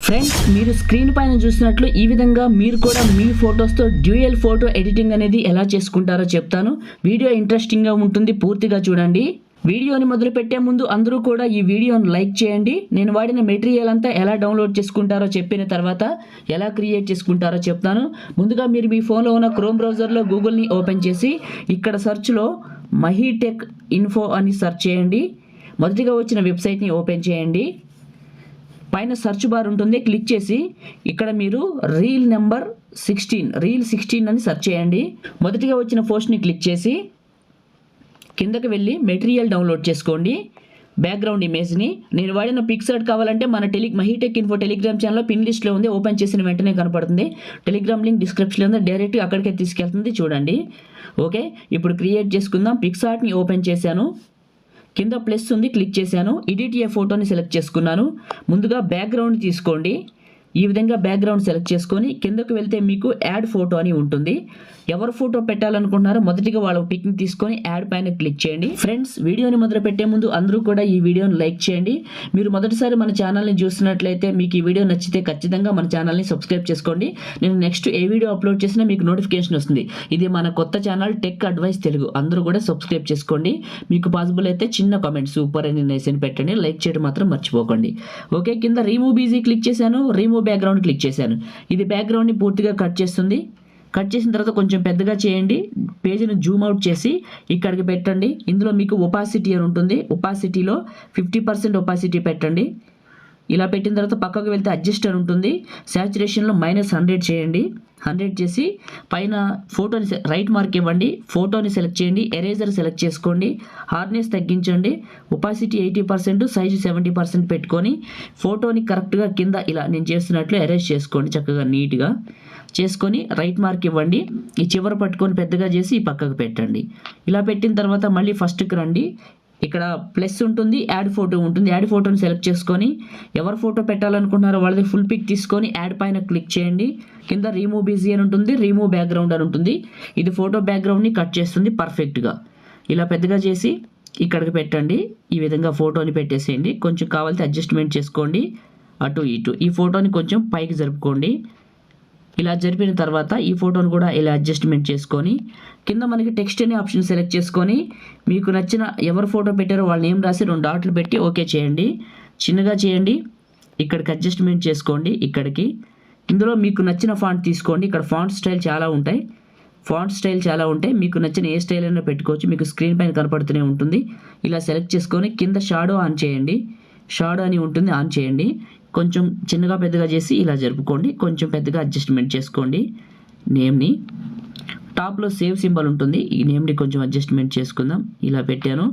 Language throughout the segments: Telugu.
ఫ్రెండ్స్, మీరు స్క్రీన్ పైన చూసినట్లు ఈ విధంగా మీరు కూడా మీ ఫొటోస్తో డ్యూయల్ ఫోటో ఎడిటింగ్ అనేది ఎలా చేసుకుంటారో చెప్తాను. వీడియో ఇంట్రెస్టింగ్గా ఉంటుంది, పూర్తిగా చూడండి. వీడియోని మొదలు పెట్టే ముందు అందరూ కూడా ఈ వీడియోని లైక్ చేయండి. నేను వాడిన మెటీరియల్ అంతా ఎలా డౌన్లోడ్ చేసుకుంటారో చెప్పిన తర్వాత ఎలా క్రియేట్ చేసుకుంటారో చెప్తాను. ముందుగా మీరు మీ ఫోన్లో ఉన్న క్రోమ్ బ్రౌజర్లో గూగుల్ని ఓపెన్ చేసి ఇక్కడ సెర్చ్లో మహీటెక్ ఇన్ఫో అని సెర్చ్ చేయండి. మొదటిగా వచ్చిన వెబ్సైట్ని ఓపెన్ చేయండి. పైన సెర్చ్ బార్ ఉంటుంది, క్లిక్ చేసి ఇక్కడ మీరు రీల్ 16 అని సెర్చ్ చేయండి. మొదటిగా వచ్చిన పోస్ట్ని క్లిక్ చేసి కిందకి వెళ్ళి మెటీరియల్ డౌన్లోడ్ చేసుకోండి. బ్యాక్గ్రౌండ్ ఇమేజ్ని నేను వాడిన పిక్సార్ట్ కావాలంటే మన మహీటెక్ ఇన్ఫో టెలిగ్రామ్ ఛానల్లో పిన్ లిస్ట్లో ఉంది, ఓపెన్ చేసిన వెంటనే కనపడుతుంది. టెలిగ్రామ్ లింక్ డిస్క్రిప్షన్లో ఉంది, డైరెక్ట్గా అక్కడికే తీసుకెళ్తుంది, చూడండి. ఓకే, ఇప్పుడు క్రియేట్ చేసుకుందాం. పిక్సార్ట్ని ఓపెన్ చేశాను, కింద ప్లస్ ఉంది, క్లిక్ చేశాను. ఎడిట్ ఏ ఫోటోని సెలెక్ట్ చేసుకున్నాను. ముందుగా బ్యాక్గ్రౌండ్ తీసుకోండి. ఈ విధంగా బ్యాక్గ్రౌండ్ సెలెక్ట్ చేసుకొని కిందకు వెళ్తే మీకు యాడ్ ఫోటో అని ఉంటుంది. ఎవరు ఫోటో పెట్టాలనుకుంటున్నారో మొదటిగా వాళ్ళ పిక్ని తీసుకొని యాడ్ పైన క్లిక్ చేయండి. ఫ్రెండ్స్, వీడియోని మొదలు పెట్టే ముందు అందరూ కూడా ఈ వీడియోని లైక్ చేయండి. మీరు మొదటిసారి మన ఛానల్ని చూస్తున్నట్లయితే మీకు ఈ వీడియో నచ్చితే ఖచ్చితంగా మన ఛానల్ని సబ్స్క్రైబ్ చేసుకోండి. నేను నెక్స్ట్ ఏ వీడియో అప్లోడ్ చేసినా మీకు నోటిఫికేషన్ వస్తుంది. ఇది మన కొత్త ఛానల్ టెక్ అడ్వైస్ తెలుగు. అందరూ కూడా సబ్స్క్రైబ్ చేసుకోండి. మీకు పాసిబుల్ అయితే చిన్న కామెంట్ సూపర్ అని నైస్ పెట్టండి. లైక్ చేయడం మాత్రం మర్చిపోకండి. ఓకే, కింద రిమూవ్ బీజీ క్లిక్ చేశాను, రిమూవ్ బ్యాక్గ్రౌండ్ క్లిక్ చేశాను. ఇది బ్యాక్గ్రౌండ్ని పూర్తిగా కట్ చేస్తుంది. కట్ చేసిన తర్వాత కొంచెం పెద్దగా చేయండి. పేజీని జూమ్ అవుట్ చేసి ఇక్కడికి పెట్టండి. ఇందులో మీకు ఒపాసిటీ అని ఉంటుంది, ఒపాసిటీలో 50% ఒపాసిటీ పెట్టండి. ఇలా పెట్టిన తర్వాత పక్కకు వెళ్తే అడ్జస్ట్ అని ఉంటుంది. సాచురేషన్లో -100 చేయండి. 100 చేసి పైన ఫోటోని రైట్ మార్క్ ఇవ్వండి. ఫోటోని సెలెక్ట్ చేయండి, ఎరేజర్ సెలెక్ట్ చేసుకోండి, హార్డ్నెస్ తగ్గించండి, ఒపాసిటీ 80%, సైజు 70% పెట్టుకొని ఫోటోని కరెక్ట్గా కింద ఇలా నేను చేస్తున్నట్లు ఎరేజ్ చేసుకోండి. చక్కగా నీట్గా చేసుకొని రైట్ మార్క్ ఇవ్వండి. ఈ చివర పట్టుకొని పెద్దగా చేసి ఈ పక్కకు పెట్టండి. ఇలా పెట్టిన తర్వాత మళ్ళీ ఫస్ట్కి రండి. ఇక్కడ ప్లస్ ఉంటుంది, యాడ్ ఫోటో ఉంటుంది. యాడ్ ఫోటోని సెలెక్ట్ చేసుకొని ఎవరు ఫోటో పెట్టాలనుకుంటున్నారో వాళ్ళది ఫుల్ పిక్ తీసుకొని యాడ్ పైన క్లిక్ చేయండి. కింద రిమూవ్ బిజీ అని ఉంటుంది, రిమూవ్ బ్యాక్గ్రౌండ్ అని ఉంటుంది. ఇది ఫోటో బ్యాక్గ్రౌండ్ని కట్ చేస్తుంది పర్ఫెక్ట్గా. ఇలా పెద్దగా చేసి ఇక్కడికి పెట్టండి. ఈ విధంగా ఫోటోని పెట్టేసేయండి. కొంచెం కావాల్సి అడ్జస్ట్మెంట్ చేసుకోండి, అటు ఇటు. ఈ ఫోటోని కొంచెం పైకి జరుపుకోండి. ఇలా జరిపిన తర్వాత ఈ ఫోటోను కూడా ఇలా అడ్జస్ట్మెంట్ చేసుకొని కింద మనకి టెక్స్ట్ అనే ఆప్షన్ సెలెక్ట్ చేసుకొని మీకు నచ్చిన ఎవరు ఫోటో పెట్టారో వాళ్ళ నేమ్ రాసి 2 డాట్లు పెట్టి ఓకే చేయండి. చిన్నగా చేయండి. ఇక్కడికి అడ్జస్ట్మెంట్ చేసుకోండి. ఇక్కడికి ఇందులో మీకు నచ్చిన ఫాంట్ తీసుకోండి. ఇక్కడ ఫాంట్ స్టైల్ చాలా ఉంటాయి. మీకు నచ్చిన ఏ స్టైల్ అయినా పెట్టుకోవచ్చు. మీకు స్క్రీన్ పైన కనపడుతూనే ఉంటుంది. ఇలా సెలెక్ట్ చేసుకొని కింద షాడో ఆన్ చేయండి. షాడో అని ఉంటుంది, ఆన్ చేయండి. కొంచెం చిన్నగా పెద్దగా చేసి ఇలా జరుపుకోండి. కొంచెం పెద్దగా అడ్జస్ట్మెంట్ చేసుకోండి. నేమ్ని టాప్లో సేవ్ సింబల్ ఉంటుంది, ఈ నేమ్ని కొంచెం అడ్జస్ట్మెంట్ చేసుకుందాం. ఇలా పెట్టాను.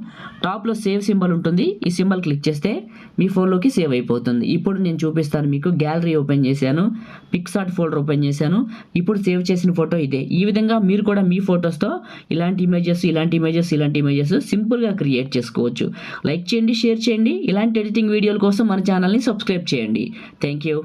టాప్లో సేవ్ సింబల్ ఉంటుంది, ఈ సింబల్ క్లిక్ చేస్తే మీ ఫోన్లోకి సేవ్ అయిపోతుంది. ఇప్పుడు నేను చూపిస్తాను మీకు. గ్యాలరీ ఓపెన్ చేశాను, పిక్సార్ట్ ఫోల్డర్ ఓపెన్ చేశాను. ఇప్పుడు సేవ్ చేసిన ఫోటో ఇదే. ఈ విధంగా మీరు కూడా మీ ఫొటోస్తో ఇలాంటి ఇమేజెస్ సింపుల్గా క్రియేట్ చేసుకోవచ్చు. లైక్ చేయండి, షేర్ చేయండి. ఇలాంటి ఎడిటింగ్ వీడియోల కోసం మన ఛానల్ని సబ్స్క్రైబ్ చేయండి. Thank you.